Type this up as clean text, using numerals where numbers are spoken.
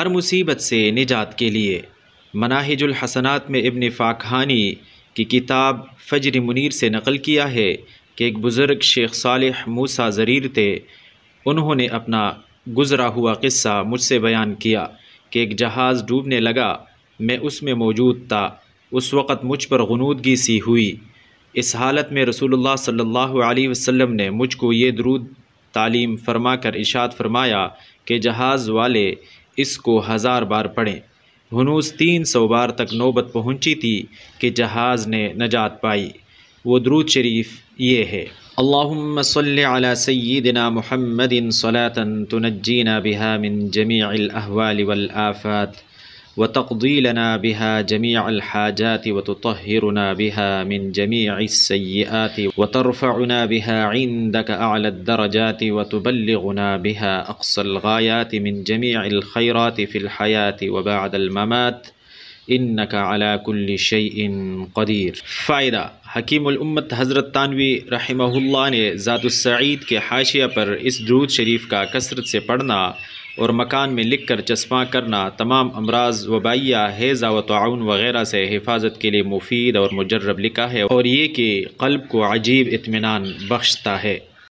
ہر مصیبت سے نجات کے لیے۔ مناہج الحسنات میں ابن فاکہانی کی کتاب فجر منیر سے نقل کیا ہے کہ ایک بزرگ شیخ صالح موسیٰ ضریر تھے۔ انہوں نے اپنا گزرا ہوا قصہ مجھ سے بیان کیا کہ ایک جہاز ڈوبنے لگا، میں اس میں موجود تھا۔ اس وقت مجھ پر غنودگی سی ہوئی۔ اس حالت میں رسول اللہ صلی اللہ علیہ وسلم نے مجھ کو یہ درود تعلیم فرما کر ارشاد فرمایا کہ جہاز والے اس کو 1000 بار پڑھیں۔ ہنوز 300 بار تک نوبت پہنچی تھی کہ جہاز نے نجات پائی۔ وہ درود شریف یہ ہے: اللہم صلی علی سیدنا محمد صلاة تنجینا بها من جمیع الاحوال والآفات وتقضی لنا بها جمیع الحاجات وتطہرنا بها من جمیع السیئات وترفعنا بها عندك اعلی الدرجات وتبلغنا بها اقصى الغایات من جمیع الخیرات فی الحیاة وبعد الممات انک علی کل شیء قدیر۔ فائدہ: حکیم الامت حضرت تانوی رحمہ اللہ نے ذات السعید کے حاشیہ پر اس درود شریف کا کثرت سے پڑھنا اور مکان میں لکھ کر چسپاں کرنا تمام امراض وبائیہ، ہیضہ و طاعون وغیرہ سے حفاظت کے لیے مفید اور مجرب لکھا ہے، اور یہ کہ قلب کو عجیب اطمینان بخشتا ہے۔